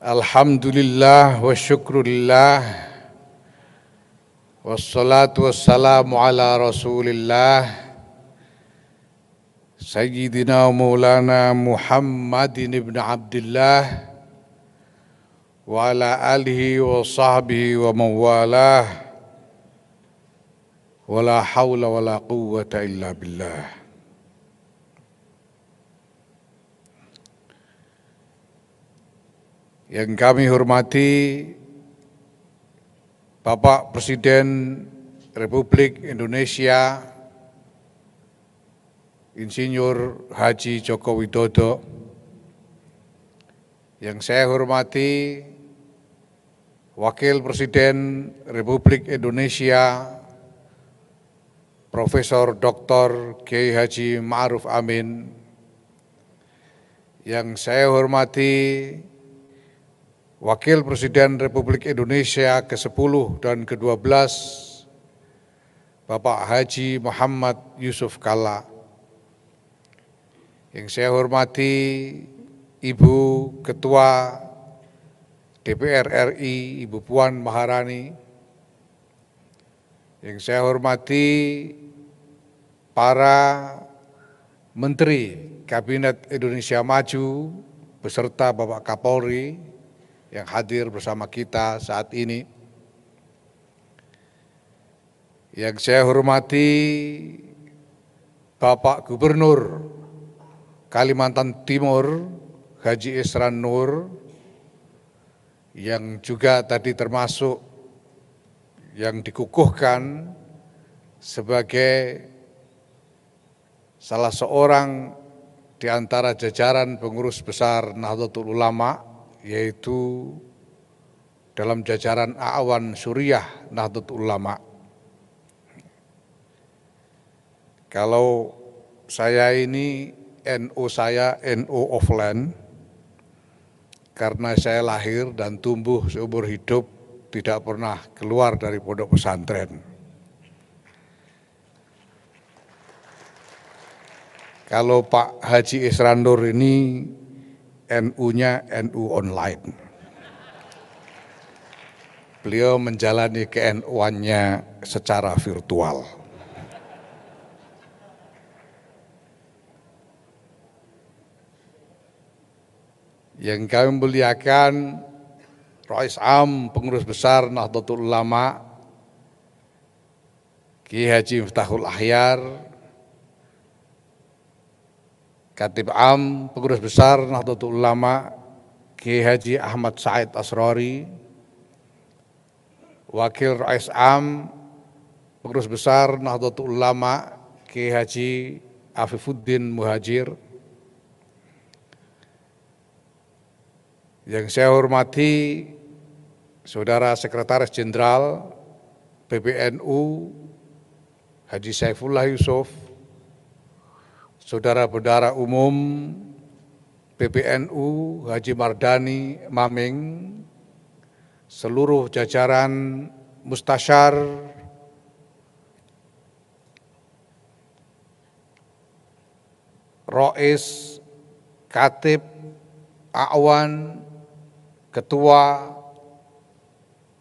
Alhamdulillah wa syukrulillah wassalatu wassalamu ala rasulillah Sayyidina Maulana Muhammadin ibn Abdullah wa ala alihi wa sahbihi wa mawalah wa la hawla wa la quwwata illa billah. Yang kami hormati Bapak Presiden Republik Indonesia Insinyur Haji Joko Widodo, yang saya hormati Wakil Presiden Republik Indonesia Profesor Dr. Kiai Haji Ma'ruf Amin, yang saya hormati Wakil Presiden Republik Indonesia ke-10 dan ke-12 Bapak Haji Muhammad Yusuf Kalla, yang saya hormati Ibu Ketua DPR RI Ibu Puan Maharani, yang saya hormati para Menteri Kabinet Indonesia Maju beserta Bapak Kapolri yang hadir bersama kita saat ini, yang saya hormati Bapak Gubernur Kalimantan Timur Haji Isran Nur, yang juga tadi termasuk yang dikukuhkan sebagai salah seorang di antara jajaran pengurus besar Nahdlatul Ulama, yaitu dalam jajaran A'wan Suriah Nahdlatul Ulama. Kalau saya ini saya NU offline, karena saya lahir dan tumbuh seumur hidup tidak pernah keluar dari pondok pesantren. Kalau Pak Haji Isran Nur ini NU-nya NU online. Beliau menjalani ke-NU-annya secara virtual. Yang kami muliakan Rais Am Pengurus Besar Nahdlatul Ulama Kiai Haji Miftahul Ahyar, Khatib Am Pengurus Besar Nahdlatul Ulama Kiai Haji Ahmad Said Asrori, Wakil Rais Am Pengurus Besar Nahdlatul Ulama Kiai Haji Afifuddin Muhajir, yang saya hormati Saudara Sekretaris Jenderal PBNU Haji Saifullah Yusuf, Saudara Bendahara Umum PBNU Haji Mardani Maming, seluruh jajaran Mustasyar, Rois, Khatib, A'wan, Ketua,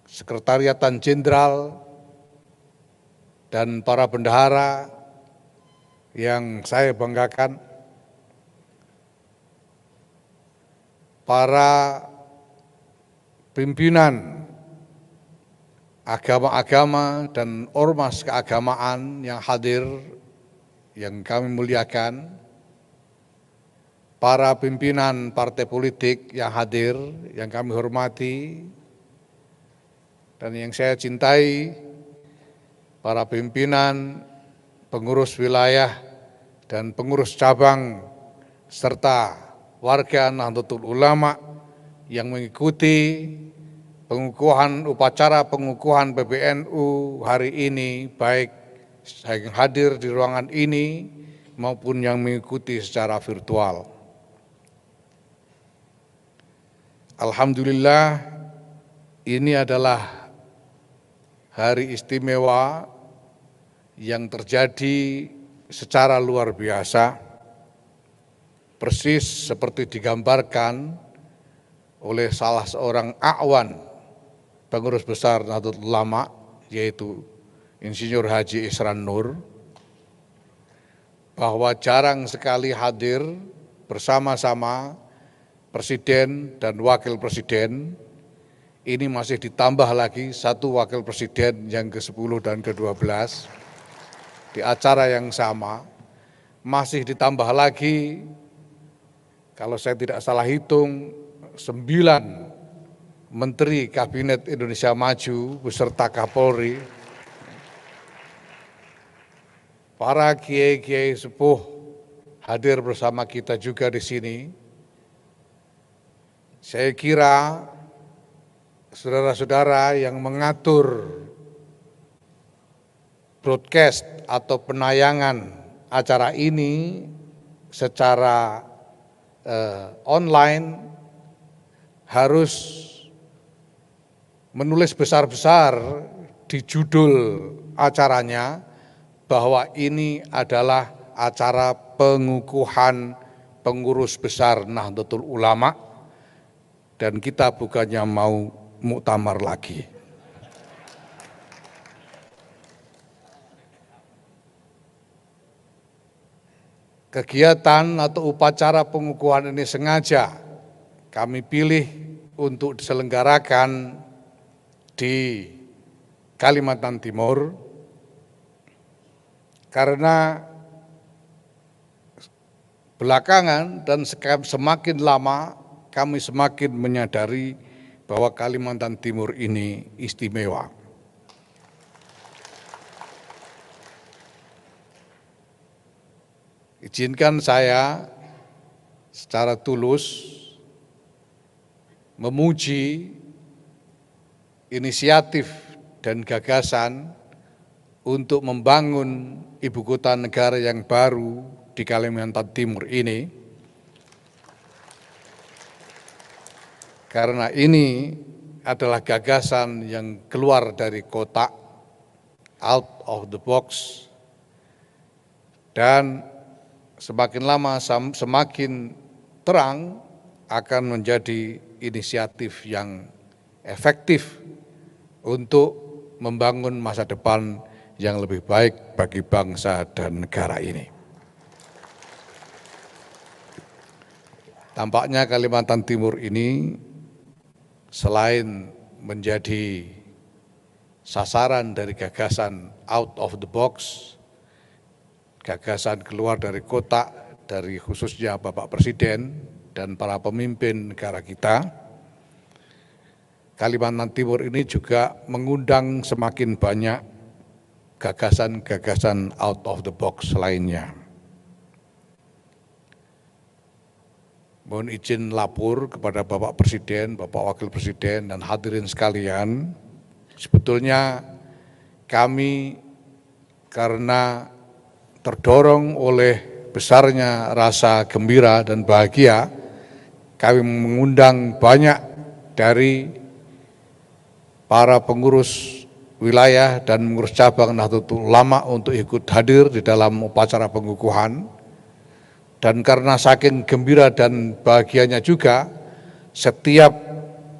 Sekretariatan Jenderal, dan para bendahara yang saya banggakan, para pimpinan agama-agama dan ormas keagamaan yang hadir, yang kami muliakan, para pimpinan partai politik yang hadir, yang kami hormati, dan yang saya cintai, para pimpinan, pengurus wilayah, dan pengurus cabang, serta warga Nahdlatul Ulama yang mengikuti upacara pengukuhan PBNU hari ini, baik yang hadir di ruangan ini maupun yang mengikuti secara virtual. Alhamdulillah, ini adalah hari istimewa yang terjadi secara luar biasa, persis seperti digambarkan oleh salah seorang a'wan pengurus besar Nahdlatul Ulama, yaitu Insinyur Haji Isran Nur, bahwa jarang sekali hadir bersama-sama Presiden dan Wakil Presiden. Ini masih ditambah lagi satu Wakil Presiden yang ke-10 dan ke-12 di acara yang sama. Masih ditambah lagi, kalau saya tidak salah hitung, 9 Menteri Kabinet Indonesia Maju beserta Kapolri, para kiai-kiai sepuh hadir bersama kita juga di sini. Saya kira saudara-saudara yang mengatur broadcast atau penayangan acara ini secara online harus menulis besar-besar di judul acaranya bahwa ini adalah acara pengukuhan pengurus besar Nahdlatul Ulama dan kita bukannya mau muktamar lagi. Kegiatan atau upacara pengukuhan ini sengaja kami pilih untuk diselenggarakan di Kalimantan Timur karena belakangan dan semakin lama kami semakin menyadari bahwa Kalimantan Timur ini istimewa. Izinkan saya secara tulus memuji inisiatif dan gagasan untuk membangun ibu kota negara yang baru di Kalimantan Timur ini, karena ini adalah gagasan yang keluar dari kotak, out of the box, dan semakin lama semakin terang akan menjadi inisiatif yang efektif untuk membangun masa depan yang lebih baik bagi bangsa dan negara ini. Tampaknya Kalimantan Timur ini selain menjadi sasaran dari gagasan out of the box, gagasan keluar dari kotak dari khususnya Bapak Presiden dan para pemimpin negara kita, Kalimantan Timur ini juga mengundang semakin banyak gagasan-gagasan out of the box lainnya. Mohon izin lapor kepada Bapak Presiden, Bapak Wakil Presiden, dan hadirin sekalian, sebetulnya kami karena terdorong oleh besarnya rasa gembira dan bahagia, kami mengundang banyak dari para pengurus wilayah dan pengurus cabang Nahdlatul Ulama untuk ikut hadir di dalam upacara pengukuhan. Dan karena saking gembira dan bahagianya juga, setiap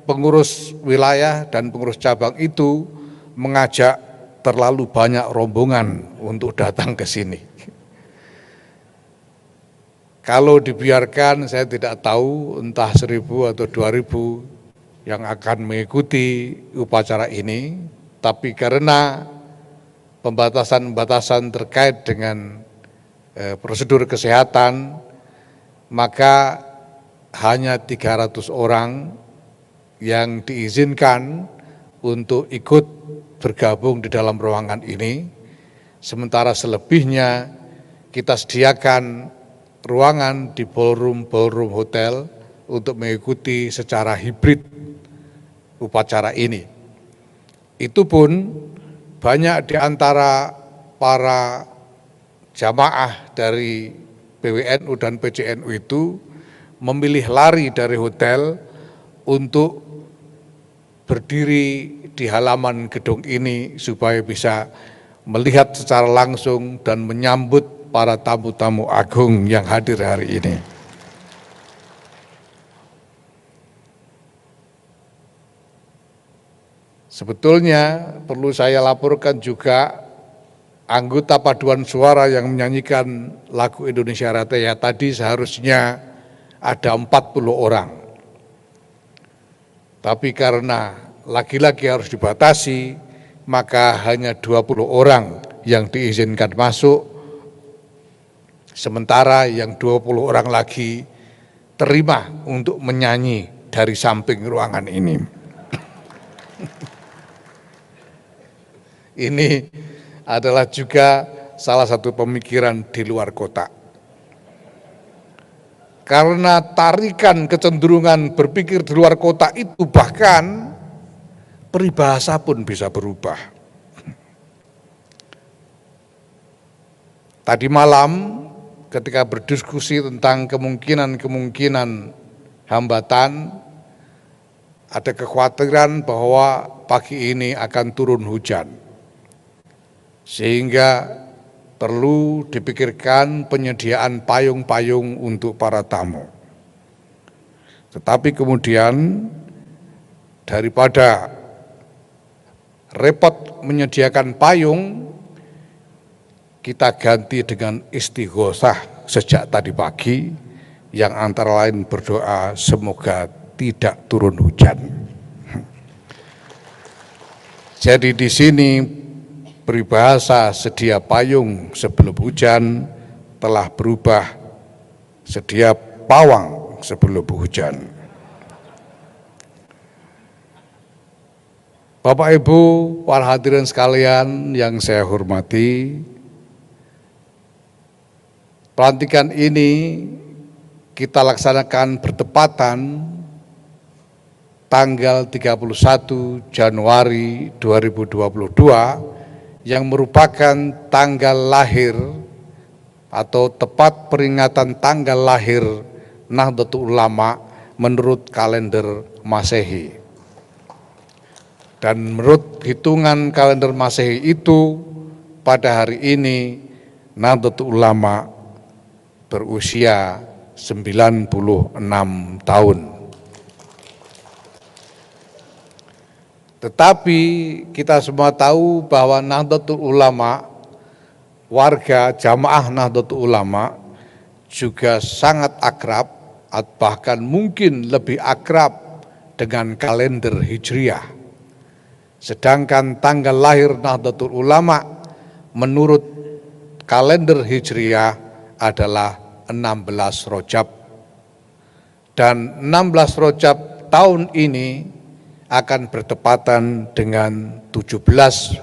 pengurus wilayah dan pengurus cabang itu mengajak terlalu banyak rombongan untuk datang ke sini. Kalau dibiarkan, saya tidak tahu entah 1.000 atau 2.000 yang akan mengikuti upacara ini, tapi karena pembatasan-pembatasan terkait dengan prosedur kesehatan, maka hanya 300 orang yang diizinkan untuk ikut bergabung di dalam ruangan ini, sementara selebihnya kita sediakan ruangan di ballroom hotel untuk mengikuti secara hibrid upacara ini. Itu pun banyak di antara para jamaah dari PWNU dan PCNU itu memilih lari dari hotel untuk berdiri di halaman gedung ini supaya bisa melihat secara langsung dan menyambut para tamu-tamu agung yang hadir hari ini. Sebetulnya perlu saya laporkan juga anggota paduan suara yang menyanyikan lagu Indonesia Raya tadi seharusnya ada 40 orang. Tapi karena laki-laki harus dibatasi, maka hanya 20 orang yang diizinkan masuk, sementara yang 20 orang lagi terima untuk menyanyi dari samping ruangan ini. Ini adalah juga salah satu pemikiran di luar kotak. Karena tarikan kecenderungan berpikir di luar kotak itu bahkan peribahasa pun bisa berubah. Tadi malam ketika berdiskusi tentang kemungkinan hambatan, ada kekhawatiran bahwa pagi ini akan turun hujan. Sehingga perlu dipikirkan penyediaan payung-payung untuk para tamu. Tetapi kemudian daripada repot menyediakan payung, kita ganti dengan istighosah sejak tadi pagi, yang antara lain berdoa semoga tidak turun hujan. Jadi di sini peribahasa sedia payung sebelum hujan telah berubah sedia pawang sebelum hujan. Bapak Ibu, para hadirin sekalian yang saya hormati, pelantikan ini kita laksanakan bertepatan tanggal 31 Januari 2022 yang merupakan tanggal lahir atau tepat peringatan tanggal lahir Nahdlatul Ulama menurut kalender Masehi. Dan menurut hitungan kalender Masehi itu, pada hari ini Nahdlatul Ulama berusia 96 tahun. Tetapi kita semua tahu bahwa Nahdlatul Ulama, warga jamaah Nahdlatul Ulama juga sangat akrab, bahkan mungkin lebih akrab dengan kalender Hijriah. Sedangkan tanggal lahir Nahdlatul Ulama menurut kalender Hijriah adalah 16 Rajab. Dan 16 Rajab tahun ini akan bertepatan dengan 17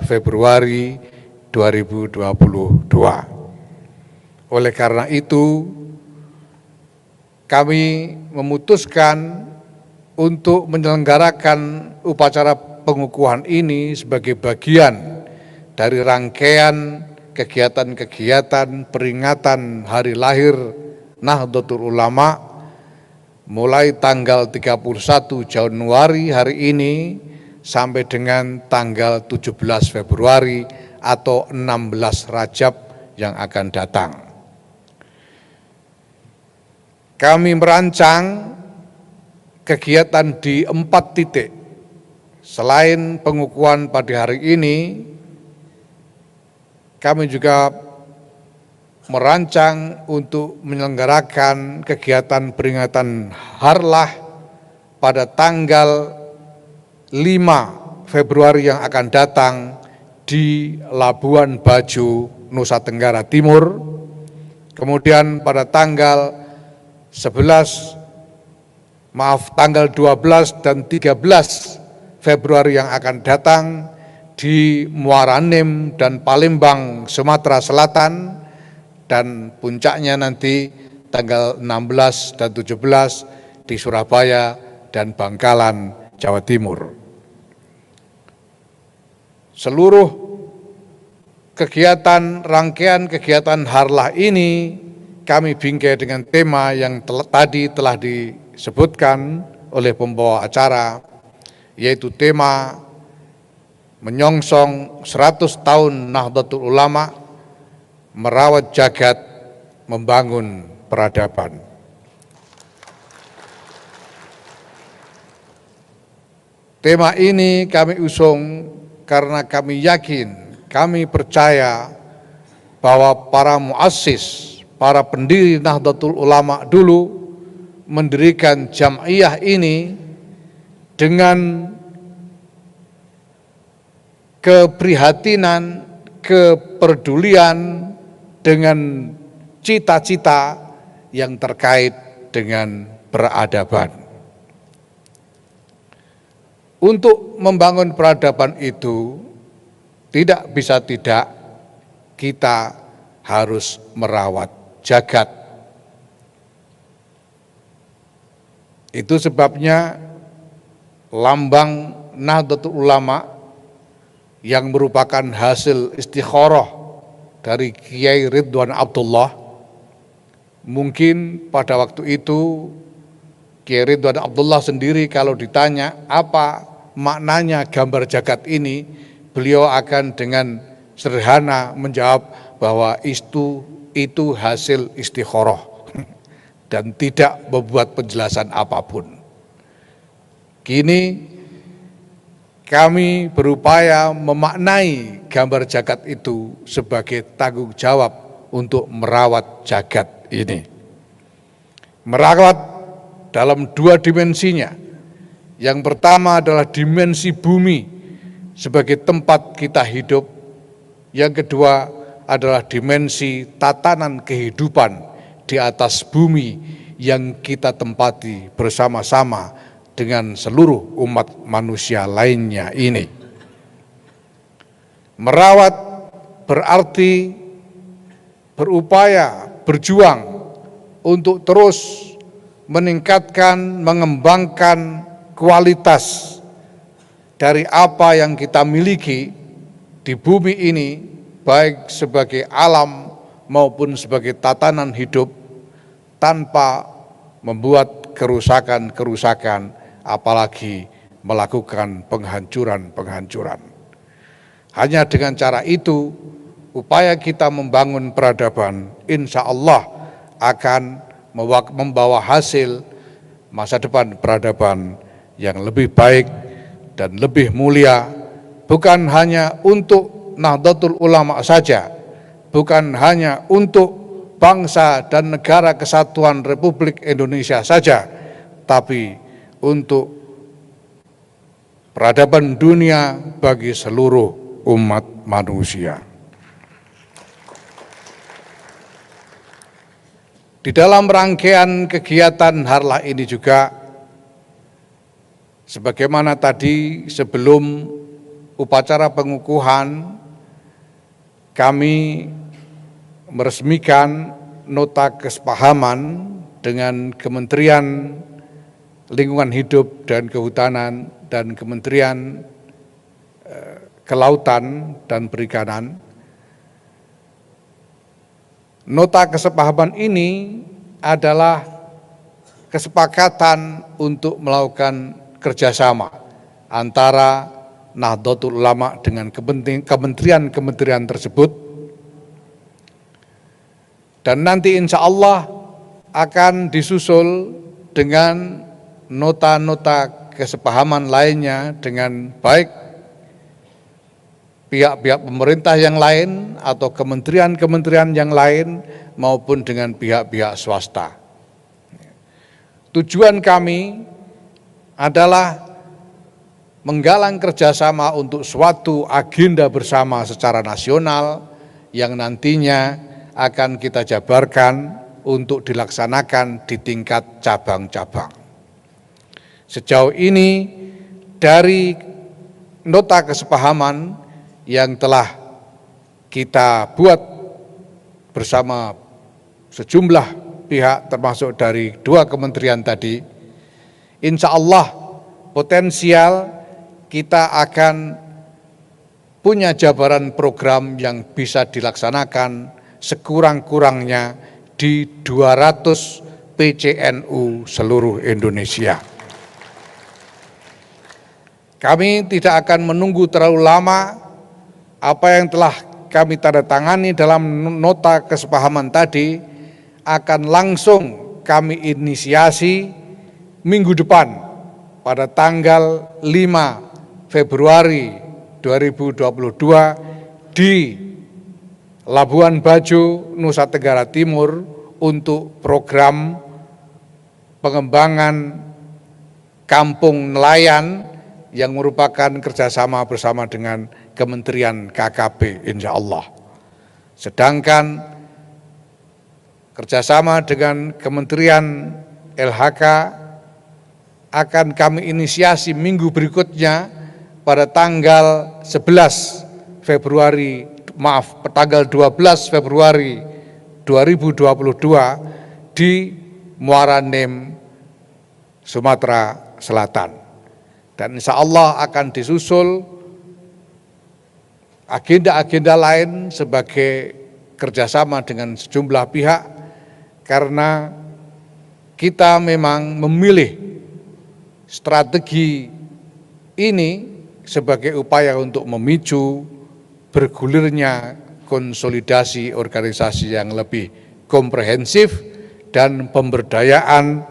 Februari 2022. Oleh karena itu, kami memutuskan untuk menyelenggarakan upacara pengukuhan ini sebagai bagian dari rangkaian kegiatan-kegiatan peringatan hari lahir Nahdlatul Ulama mulai tanggal 31 Januari hari ini sampai dengan tanggal 17 Februari atau 16 Rajab yang akan datang. Kami merancang kegiatan di 4 titik. Selain pengukuhan pada hari ini, kami juga merancang untuk menyelenggarakan kegiatan peringatan Harlah pada tanggal 5 Februari yang akan datang di Labuan Bajo, Nusa Tenggara Timur. Kemudian pada tanggal 12 dan 13 Februari yang akan datang di Muara Enim dan Palembang, Sumatera Selatan. Dan puncaknya nanti tanggal 16 dan 17 di Surabaya dan Bangkalan, Jawa Timur. Seluruh kegiatan, rangkaian kegiatan Harlah ini kami bingkai dengan tema yang tadi telah disebutkan oleh pembawa acara, yaitu tema menyongsong 100 tahun Nahdlatul Ulama, merawat jagat, membangun peradaban. 100 Tema ini kami usung karena kami yakin, kami percaya bahwa para muassis, para pendiri Nahdlatul Ulama dulu mendirikan jam'iyah ini dengan keprihatinan, kepedulian, dengan cita-cita yang terkait dengan peradaban. Untuk membangun peradaban itu tidak bisa tidak kita harus merawat jagat. Itu sebabnya lambang Nahdlatul Ulama yang merupakan hasil istikharah dari Kiai Ridwan Abdullah. Mungkin pada waktu itu Kiai Ridwan Abdullah sendiri kalau ditanya apa maknanya gambar jagat ini, beliau akan dengan sederhana menjawab bahwa itu hasil istikharah dan tidak membuat penjelasan apapun. Kini kami berupaya memaknai gambar jagat itu sebagai tanggung jawab untuk merawat jagat ini. Merawat dalam dua dimensinya. Yang pertama adalah dimensi bumi sebagai tempat kita hidup. Yang kedua adalah dimensi tatanan kehidupan di atas bumi yang kita tempati bersama-sama dengan seluruh umat manusia lainnya ini. Merawat berarti berupaya, berjuang untuk terus meningkatkan, mengembangkan kualitas dari apa yang kita miliki di bumi ini, baik sebagai alam maupun sebagai tatanan hidup, tanpa membuat kerusakan-kerusakan, apalagi melakukan penghancuran-penghancuran. Hanya dengan cara itu, upaya kita membangun peradaban, insya Allah akan membawa hasil masa depan peradaban yang lebih baik dan lebih mulia, bukan hanya untuk Nahdlatul Ulama saja, bukan hanya untuk bangsa dan negara kesatuan Republik Indonesia saja, tapi untuk peradaban dunia bagi seluruh umat manusia. Di dalam rangkaian kegiatan Harlah ini juga, sebagaimana tadi sebelum upacara pengukuhan, kami meresmikan nota kesepahaman dengan Kementerian Lingkungan Hidup dan Kehutanan dan Kementerian Kelautan dan Perikanan. Nota kesepahaman ini adalah kesepakatan untuk melakukan kerjasama antara Nahdlatul Ulama dengan kementerian-kementerian tersebut, dan nanti insya Allah akan disusul dengan nota-nota kesepahaman lainnya dengan baik pihak-pihak pemerintah yang lain atau kementerian-kementerian yang lain maupun dengan pihak-pihak swasta. Tujuan kami adalah menggalang kerjasama untuk suatu agenda bersama secara nasional yang nantinya akan kita jabarkan untuk dilaksanakan di tingkat cabang-cabang. Sejauh ini dari nota kesepahaman yang telah kita buat bersama sejumlah pihak termasuk dari dua kementerian tadi, insya Allah potensial kita akan punya jabaran program yang bisa dilaksanakan sekurang-kurangnya di 200 PCNU seluruh Indonesia. Kami tidak akan menunggu terlalu lama. Apa yang telah kami tanda tangani dalam nota kesepahaman tadi akan langsung kami inisiasi minggu depan pada tanggal 5 Februari 2022 di Labuan Bajo, Nusa Tenggara Timur untuk program pengembangan kampung nelayan yang merupakan kerjasama bersama dengan Kementerian KKP, insya Allah. Sedangkan kerjasama dengan Kementerian LHK akan kami inisiasi minggu berikutnya pada tanggal 12 Februari 2022 di Muara Enim, Sumatera Selatan. Dan insya Allah akan disusul agenda-agenda lain sebagai kerjasama dengan sejumlah pihak, karena kita memang memilih strategi ini sebagai upaya untuk memicu bergulirnya konsolidasi organisasi yang lebih komprehensif dan pemberdayaan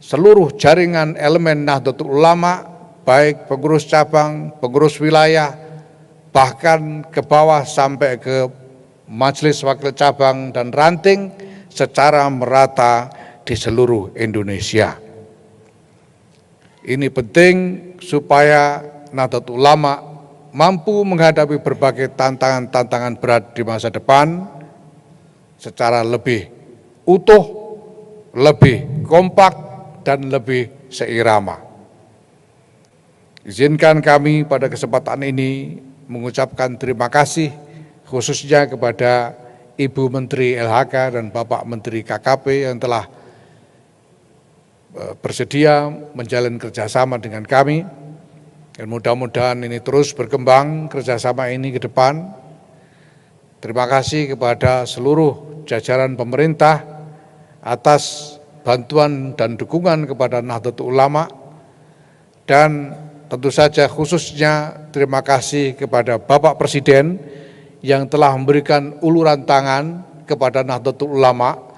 seluruh jaringan elemen Nahdlatul Ulama, baik pengurus cabang, pengurus wilayah, bahkan ke bawah sampai ke majelis wakil cabang dan ranting secara merata di seluruh Indonesia. Ini penting supaya Nahdlatul Ulama mampu menghadapi berbagai tantangan-tantangan berat di masa depan secara lebih utuh, lebih kompak, dan lebih seirama. Izinkan kami pada kesempatan ini mengucapkan terima kasih khususnya kepada Ibu Menteri LHK dan Bapak Menteri KKP yang telah bersedia menjalin kerjasama dengan kami, dan mudah-mudahan ini terus berkembang kerjasama ini ke depan. Terima kasih kepada seluruh jajaran pemerintah atas bantuan dan dukungan kepada Nahdlatul Ulama, dan tentu saja khususnya terima kasih kepada Bapak Presiden yang telah memberikan uluran tangan kepada Nahdlatul Ulama,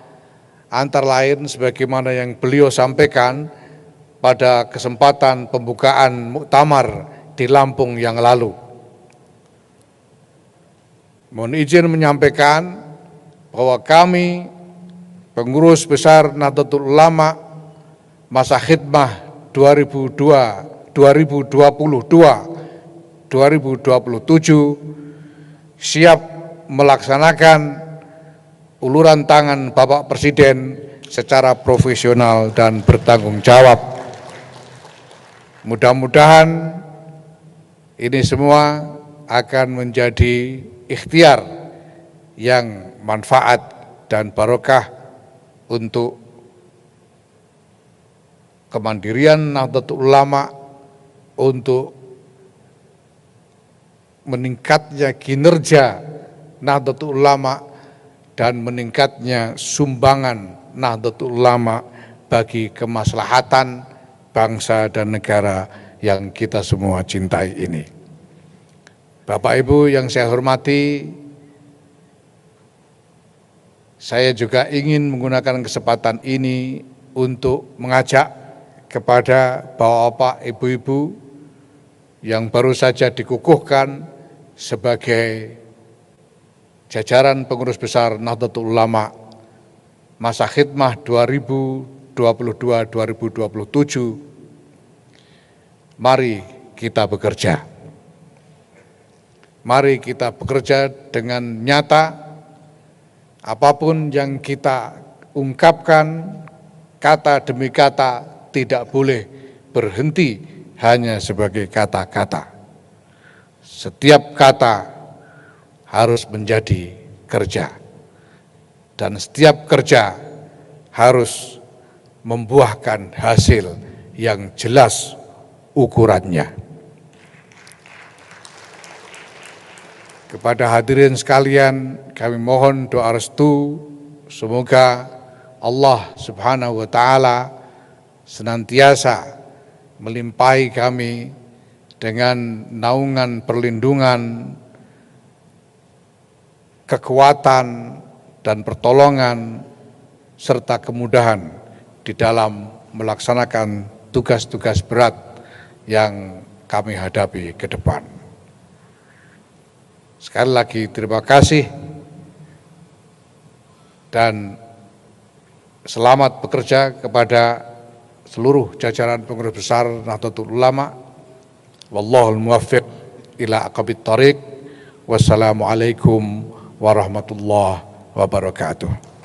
antara lain sebagaimana yang beliau sampaikan pada kesempatan pembukaan muktamar di Lampung yang lalu. Mohon izin menyampaikan bahwa kami pengurus besar Nahdlatul Ulama masa khidmah 2022-2027 siap melaksanakan uluran tangan Bapak Presiden secara profesional dan bertanggung jawab. Mudah-mudahan ini semua akan menjadi ikhtiar yang manfaat dan barokah untuk kemandirian Nahdlatul Ulama, untuk meningkatnya kinerja Nahdlatul Ulama, dan meningkatnya sumbangan Nahdlatul Ulama bagi kemaslahatan bangsa dan negara yang kita semua cintai ini. Bapak Ibu yang saya hormati, saya juga ingin menggunakan kesempatan ini untuk mengajak kepada Bapak, Ibu-ibu yang baru saja dikukuhkan sebagai jajaran pengurus besar Nahdlatul Ulama masa khidmah 2022-2027, mari kita bekerja. Mari kita bekerja dengan nyata. Apapun yang kita ungkapkan, kata demi kata tidak boleh berhenti hanya sebagai kata-kata. Setiap kata harus menjadi kerja, dan setiap kerja harus membuahkan hasil yang jelas ukurannya. Kepada hadirin sekalian, kami mohon doa restu, semoga Allah Subhanahu wa Ta'ala senantiasa melimpahi kami dengan naungan perlindungan, kekuatan, dan pertolongan, serta kemudahan di dalam melaksanakan tugas-tugas berat yang kami hadapi ke depan. Sekali lagi terima kasih dan selamat bekerja kepada seluruh jajaran pengurus besar Nahdlatul Ulama. Wallahul muwaffiq ila aqwamit thoriq. Wassalamualaikum warahmatullahi wabarakatuh.